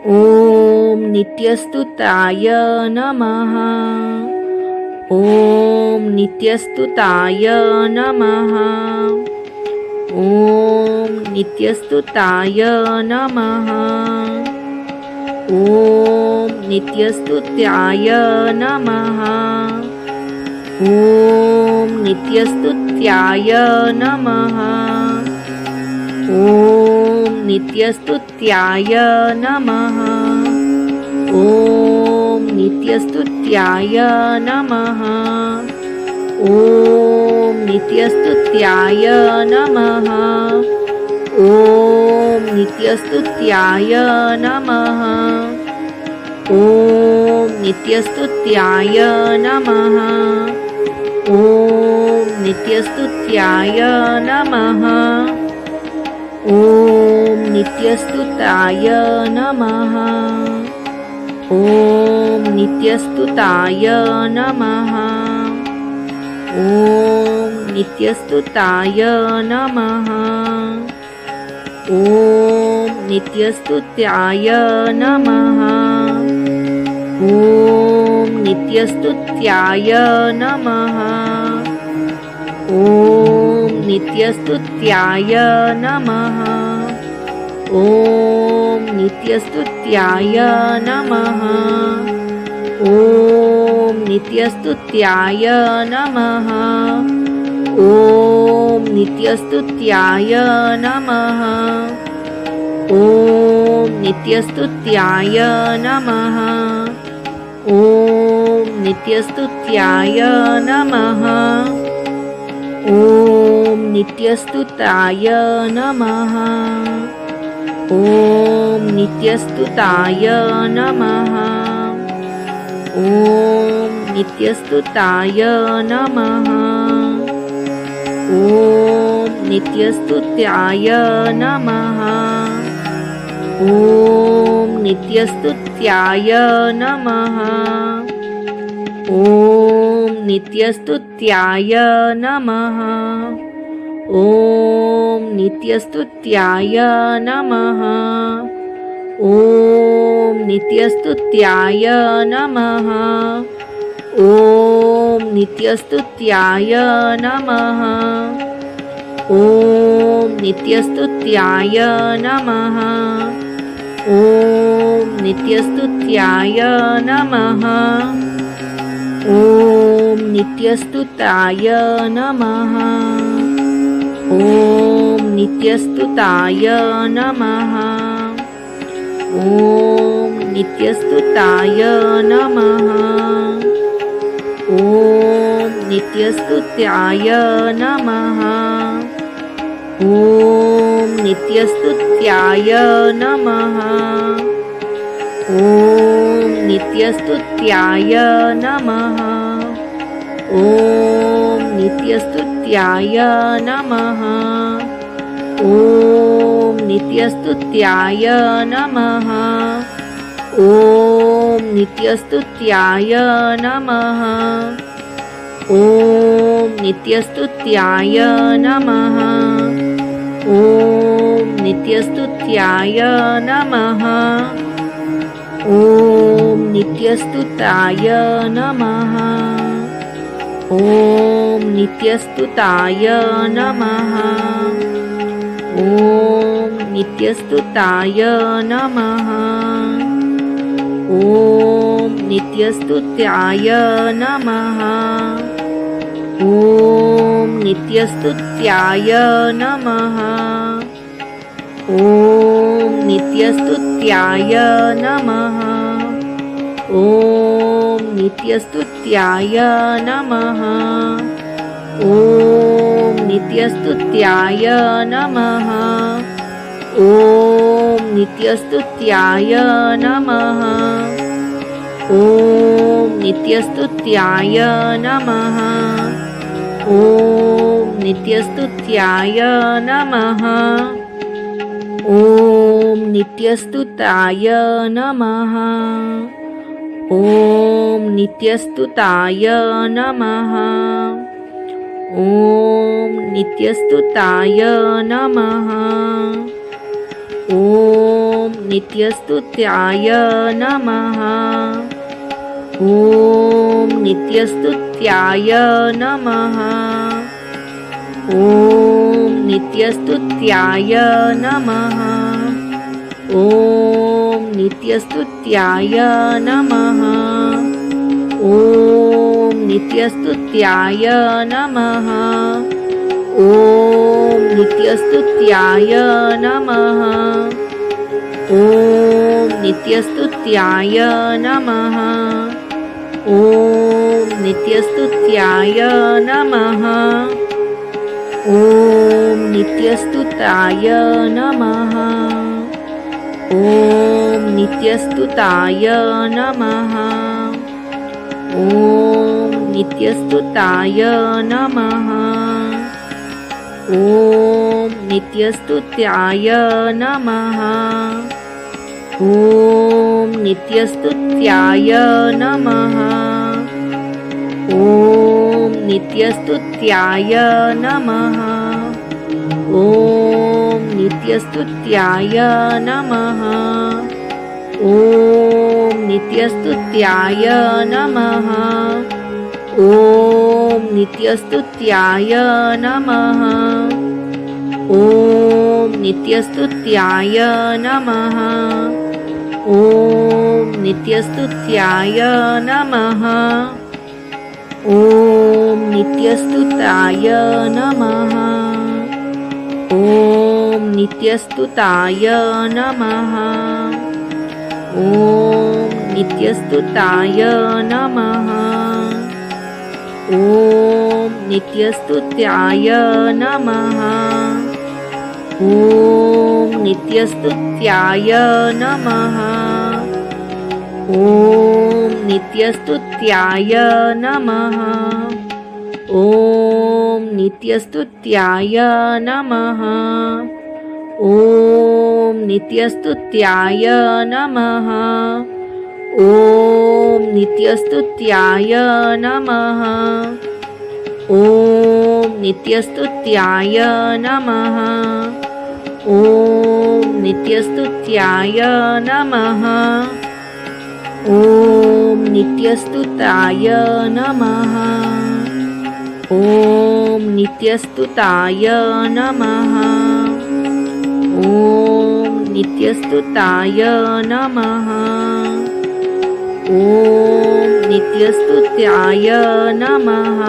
ॐ नित्यस्तुताय नमः। ॐ नित्यस्तुताय नमः। ॐ नित्यस्तुताय नमः। ॐ नित्यस्तुत्याय नमः। ॐ नित्यस्तुत्याय नमः। ॐ नित्यस्तुत्याय नमः। ॐ नित्यस्तुत्याय नमः। ॐ नित्यस्तुत्याय नमः। ॐ नित्यस्तुत्याय नमः। ॐ नित्यस्तुत्याय नमः। ॐ नित्यस्तुत्याय नमः। ॐ नित्यस्तुताय नमः। ॐ नित्यस्तुताय नमः। ॐ नित्यस्तुताय नमः। ॐ नित्यस्तुत्याय नमः। ॐ नित्यस्तुत्याय नमः। ॐ नित्यस्तुत्याय नमः। ॐ नित्यस्तुत्याय नमः। ॐ नित्यस्तुत्याय नमः। ॐ नित्यस्तुत्याय नमः। ॐ नित्यस्तुत्याय नमः। ॐ नित्यस्तुत्याय नमः। ॐ नित्यस्तुताय नमः। ॐ नित्यस्तुताय नमः। ॐ नित्यस्तुताय नमः। ॐ नित्यस्तुत्याय नमः। ॐ नित्यस्तुत्याय नमः। ॐ नित्यस्तुत्याय नमः। ॐ नित्यस्तुत्याय नमः। ॐ नित्यस्तुत्याय नमः। ॐ नित्यस्तुत्याय नमः। ॐ नित्यस्तुत्याय नमः। ॐ नित्यस्तुत्याय नमः। ॐ नित्यस्तुताय नमः। ॐ नित्यस्तुताय नमः। ॐ नित्यस्तुताय नमः। ॐ नित्यस्तुत्याय नमः। ॐ नित्यस्तुत्याय नमः। ॐ नित्यस्तुत्याय नमः। ॐ नित्यस्तुत्याय नमः। ॐ नित्यस्तुत्याय नमः। ॐ नित्यस्तुत्याय नमः। ॐ नित्यस्तुत्याय नमः। ॐ नित्यस्तुत्याय नमः। ॐ नित्यस्तुताय नमः। ॐ नित्यस्तुताय नमः। ॐ नित्यस्तुताय नमः। ॐ नित्यस्तुत्याय नमः। ॐ नित्यस्तुत्याय नमः। ॐ नित्यस्तुत्याय नमः। ॐ नित्यस्तुत्याय नमः। ॐ नित्यस्तुत्याय नमः। ॐ नित्यस्तुत्याय नमः। ॐ नित्यस्तुत्याय नमः। ॐ नित्यस्तुत्याय नमः। ॐ नित्यस्तुताय नमः। ॐ नित्यस्तुताय नमः। ॐ नित्यस्तुताय नमः। ॐ नित्यस्तुत्याय नमः। ॐ नित्यस्तुत्याय नमः। ॐ नित्यस्तुत्याय नमः। ॐ नित्यस्तुत्याय नमः। ॐ नित्यस्तुत्याय नमः। ॐ नित्यस्तुत्याय नमः। ॐ नित्यस्तुत्याय नमः। ॐ नित्यस्तुत्याय नमः। ॐ नित्यस्तुताय नमः। ॐ नित्यस्तुताय नमः। ॐ नित्यस्तुताय नमः। ॐ नित्यस्तुत्याय नमः। ॐ नित्यस्तुत्याय नमः। ॐ नित्यस्तुत्याय नमः। ॐ नित्यस्तुत्याय नमः। ॐ नित्यस्तुत्याय नमः। ॐ नित्यस्तुत्याय नमः। ॐ नित्यस्तुत्याय नमः। ॐ नित्यस्तुत्याय नमः। ॐ नित्यस्तुताय नमः। ॐ नित्यस्तुताय नमः। ॐ नित्यस्तुताय नमः। ॐ नित्यस्तुत्याय नमः। ॐ नित्यस्तुत्याय नमः। ॐ नित्यस्तुत्याय नमः। ॐ नित्यस्तुत्याय नमः। ॐ नित्यस्तुत्याय नमः। ॐ नित्यस्तुत्याय नमः। ॐ नित्यस्तुत्याय नमः। ॐ नित्यस्तुत्याय नमः। ॐ नित्यस्तुताय नमः। ॐ नित्यस्तुताय नमः। ॐ नित्यस्तुताय नमः। ॐ नित्यस्तुत्याय नमः।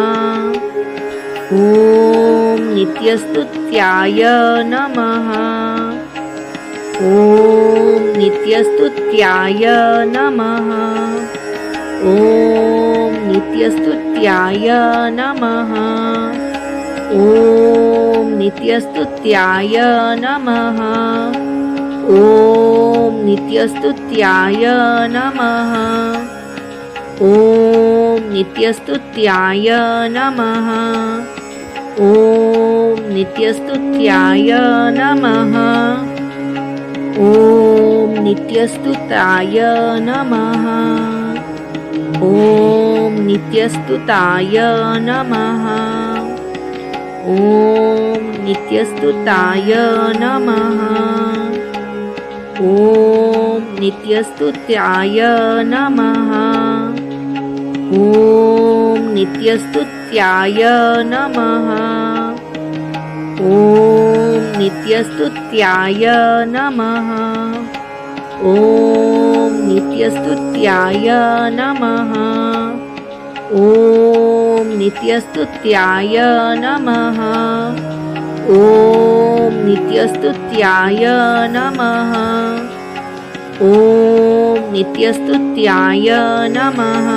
ॐ नित्यस्तुत्याय नमः। ॐ नित्यस्तुत्याय नमः। ॐ नित्यस्तुत्याय नमः। ॐ नित्यस्तुत्याय नमः। ॐ नित्यस्तुत्याय नमः। ॐ नित्यस्तुत्याय नमः। ॐ नित्यस्तुत्याय नमः। ॐ नित्यस्तुताय नमः। ॐ नित्यस्तुताय नमः। ॐ नित्यस्तुताय नमः। ॐ नित्यस्तुत्याय नमः। ॐ नित्यस्तुत्याय नमः। ॐ नित्यस्तुत्याय नमः। ॐ नित्यस्तुत्याय नमः। ॐ नित्यस्तुत्याय नमः। ॐ नित्यस्तुत्याय नमः। ॐ नित्यस्तुत्याय नमः।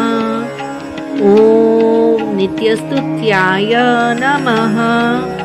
ॐ नित्यस्तुत्याय नमः।